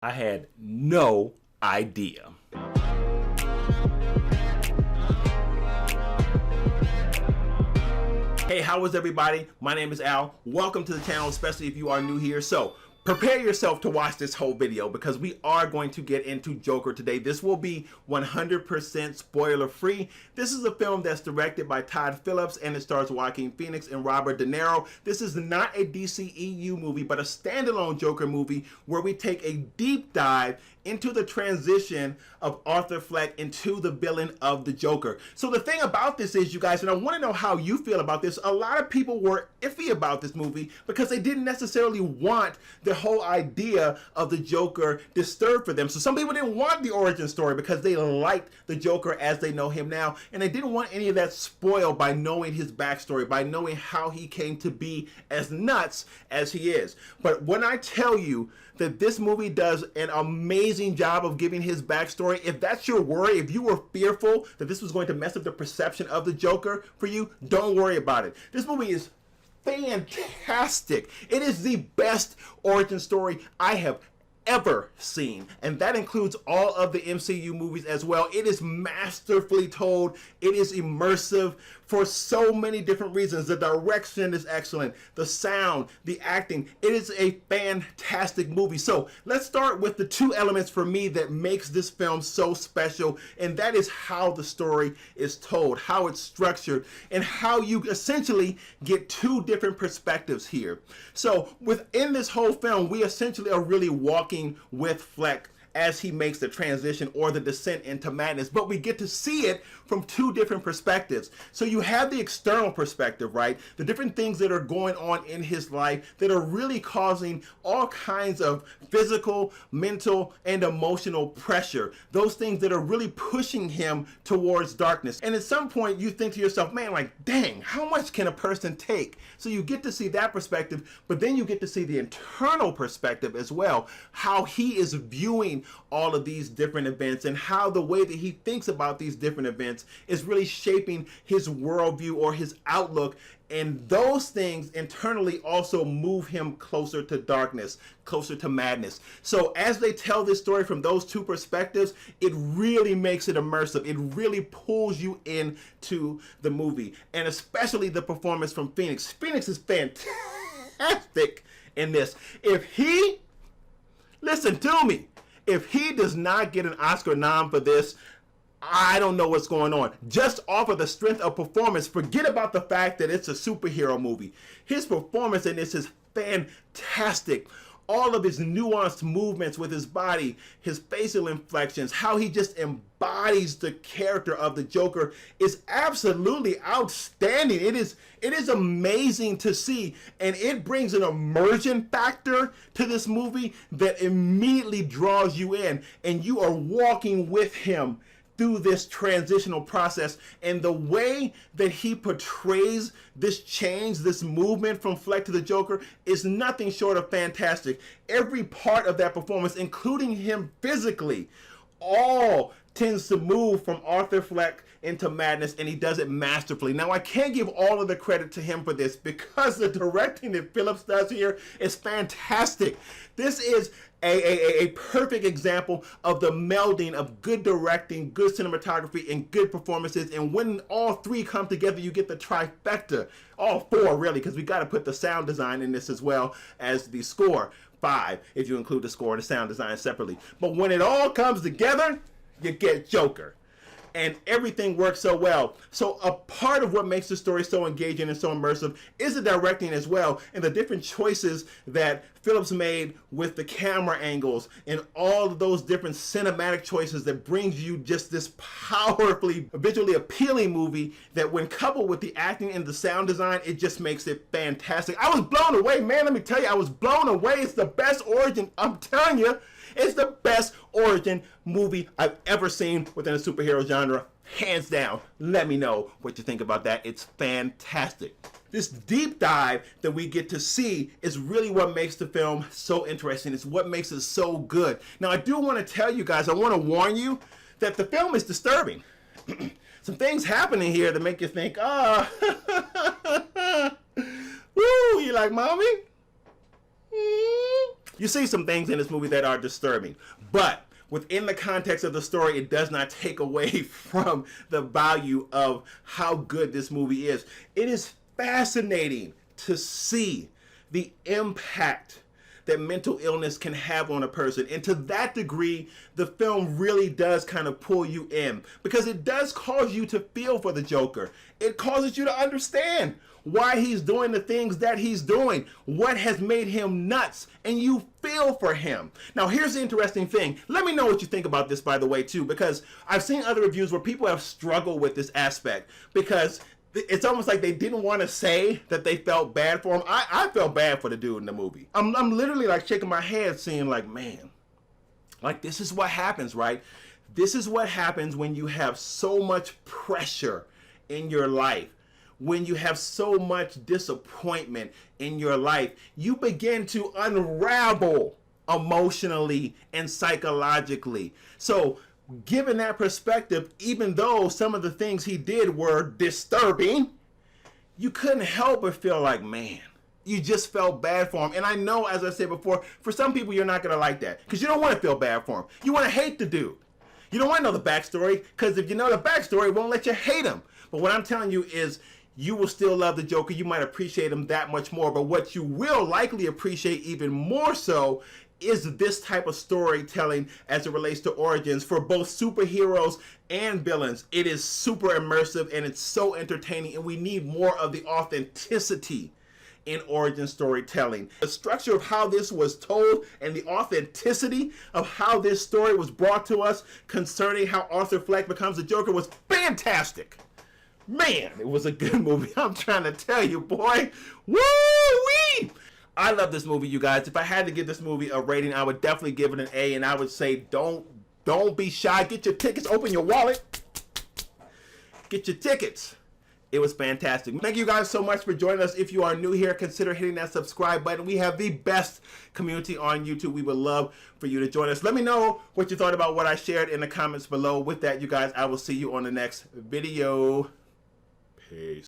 I had no idea. Hey, how is everybody? My name is Al. Welcome to the channel, especially if you are new here. So prepare yourself to watch this whole video because we are going to get into Joker today. This will be 100% spoiler free. This is a film that's directed by Todd Phillips and it stars Joaquin Phoenix and Robert De Niro. This is not a DCEU movie, but a standalone Joker movie where we take a deep dive into the transition of Arthur Fleck into the villain of the Joker. So the thing about this is, you guys, and I want to know how you feel about this, a lot of people were iffy about this movie because they didn't necessarily want the whole idea of the Joker disturbed for them. So some people didn't want the origin story because they liked the Joker as they know him now, and they didn't want any of that spoiled by knowing his backstory, by knowing how he came to be as nuts as he is. But when I tell you that this movie does an amazing job of giving his backstory, if that's your worry, if you were fearful that this was going to mess up the perception of the Joker for you, don't worry about it. This movie is fantastic. It is the best origin story I have ever seen, and that includes all of the MCU movies as well. It is masterfully told. It is immersive for so many different reasons. The direction is excellent, the sound, the acting. It is a fantastic movie. So let's start with the two elements for me that makes this film so special, and that is how the story is told, how it's structured, and how you essentially get two different perspectives here. So within this whole film, we essentially are really walking with Fleck as he makes the transition or the descent into madness, but we get to see it from two different perspectives. So you have the external perspective, right? The different things that are going on in his life that are really causing all kinds of physical, mental, and emotional pressure. Those things that are really pushing him towards darkness. And at some point you think to yourself, man, like, dang, how much can a person take? So you get to see that perspective, but then you get to see the internal perspective as well, how he is viewing all of these different events and how the way that he thinks about these different events is really shaping his worldview or his outlook. And those things internally also move him closer to darkness, closer to madness. So as they tell this story from those two perspectives, it really makes it immersive. It really pulls you into the movie, and especially the performance from Phoenix. Phoenix is fantastic in this. Listen to me, if he does not get an Oscar nom for this, I don't know what's going on. Just off of the strength of performance, forget about the fact that it's a superhero movie. His performance in this is fantastic. All of his nuanced movements with his body, his facial inflections, how he just embodies the character of the Joker is absolutely outstanding. It is amazing to see, and it brings an immersion factor to this movie that immediately draws you in, and you are walking with him through this transitional process. And the way that he portrays this change, this movement from Fleck to the Joker, is nothing short of fantastic. Every part of that performance, including him physically, all tends to move from Arthur Fleck into madness, and he does it masterfully. Now, I can't give all of the credit to him for this because the directing that Phillips does here is fantastic. This is a perfect example of the melding of good directing, good cinematography, and good performances. And when all three come together, you get the trifecta. All four, really, because we got to put the sound design in this as well as the score. 5, if you include the score and the sound design separately. But when it all comes together, you get Joker. And everything works so well. So a part of what makes the story so engaging and so immersive is the directing as well, and the different choices that Phillips made with the camera angles and all of those different cinematic choices that brings you just this powerfully visually appealing movie that, when coupled with the acting and the sound design, it just makes it fantastic. I was blown away, man. Let me tell you, I was blown away. It's the best origin. I'm telling you, it's the best origin movie I've ever seen within a superhero genre, hands down. Let me know what you think about that. It's fantastic. This deep dive that we get to see is really what makes the film so interesting. It's what makes it so good. Now, I do want to tell you guys, I want to warn you that the film is disturbing. Some things happening here that make you think, woo, you like mommy? You see some things in this movie that are disturbing, but within the context of the story, it does not take away from the value of how good this movie is. It is fascinating to see the impact that mental illness can have on a person. And to that degree, the film really does kind of pull you in, because it does cause you to feel for the Joker. It causes you to understand why he's doing the things that he's doing, what has made him nuts, and you feel for him. Now, here's the interesting thing. Let me know what you think about this, by the way, too, because I've seen other reviews where people have struggled with this aspect, because it's almost like they didn't want to say that they felt bad for him. I felt bad for the dude in the movie. I'm literally like shaking my head seeing like, man, like this is what happens, right? This is what happens when you have so much pressure in your life. When you have so much disappointment in your life, you begin to unravel emotionally and psychologically. So given that perspective, even though some of the things he did were disturbing, you couldn't help but feel like, man, you just felt bad for him. And I know, as I said before, for some people, you're not going to like that because you don't want to feel bad for him. You want to hate the dude. You don't want to know the backstory, because if you know the backstory, it won't let you hate him. But what I'm telling you is, you will still love the Joker. You might appreciate him that much more. But what you will likely appreciate even more so is this type of storytelling as it relates to origins for both superheroes and villains. It is super immersive and it's so entertaining, and we need more of the authenticity in origin storytelling. The structure of how this was told and the authenticity of how this story was brought to us concerning how Arthur Fleck becomes the Joker was fantastic. Man, it was a good movie. I'm trying to tell you, boy. Woo-wee! I love this movie, you guys. If I had to give this movie a rating, I would definitely give it an A, and I would say don't be shy. Get your tickets. Open your wallet. Get your tickets. It was fantastic. Thank you guys so much for joining us. If you are new here, consider hitting that subscribe button. We have the best community on YouTube. We would love for you to join us. Let me know what you thought about what I shared in the comments below. With that, you guys, I will see you on the next video. Peace.